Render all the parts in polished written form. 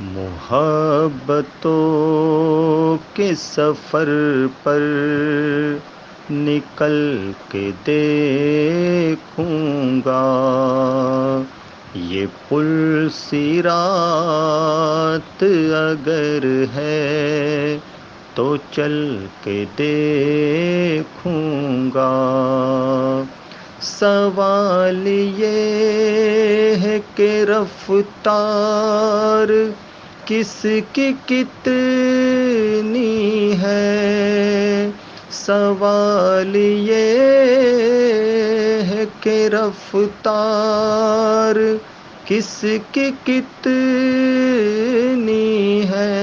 محبتوں کے سفر پر نکل کے دیکھوں گا، یہ پل صراط اگر ہے تو چل کے دیکھوں گا۔ سوال یہ ہے کہ رفتار کس کی کتنی ہے، سوال یہ ہے کہ رفتار کس کی کتنی ہے،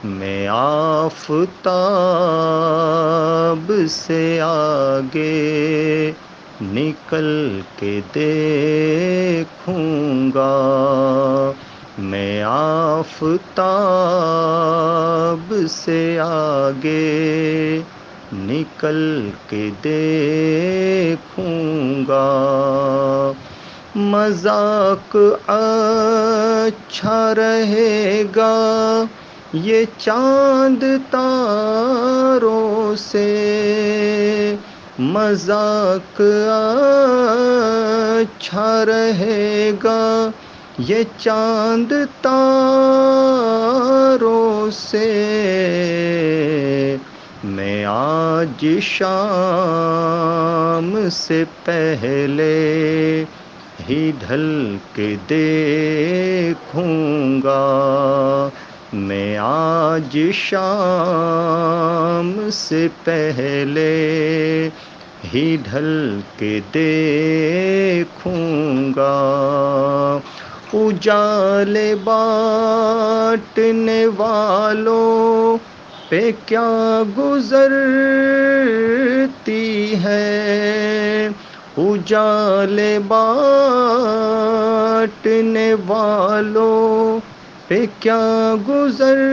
میں آفتاب سے آگے نکل کے دیکھوں گا، میں آفتاب سے آگے نکل کے دیکھوں گا۔ مذاق اچھا رہے گا یہ چاند تاروں سے، مذاق اچھا رہے گا یہ چاند تاروں سے، میں آج شام سے پہلے ہی ڈھل کے دیکھوں گا، میں آج شام سے پہلے ہی ڈھل کے دیکھوں گا۔ اجالے بانٹنے والوں پہ کیا گزرتی ہے، اجالے بانٹنے والوں پہ کیا گزرتی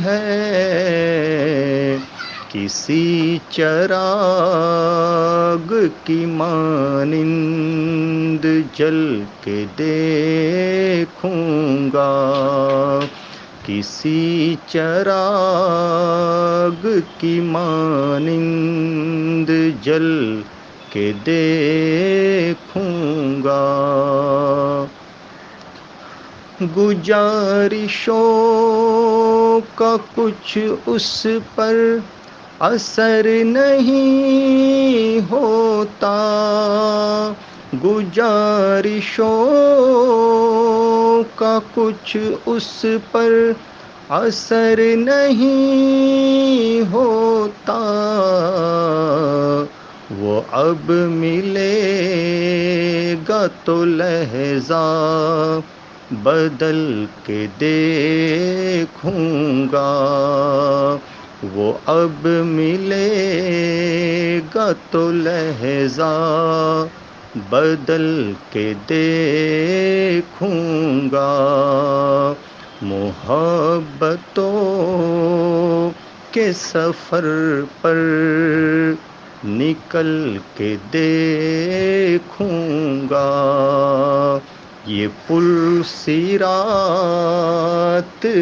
ہے، کسی چراغ کی مانند جل کے دیکھوں گا، کسی چراغ کی مانند جل کے دیکھوں گا۔ گزارشوں کا کچھ اس پر اثر نہیں ہوتا، گزارشوں کا کچھ اس پر اثر نہیں ہوتا، وہ اب ملے گا تو لہجہ بدل کے دیکھوں گا، وہ اب ملے گا تو لہجہ بدل کے دیکھوں گا۔ محبتوں کے سفر پر نکل کے دیکھوں گا، یہ پل صراط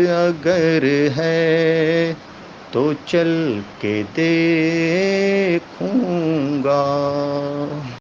اگر ہے تو چل کے دیکھوں گا۔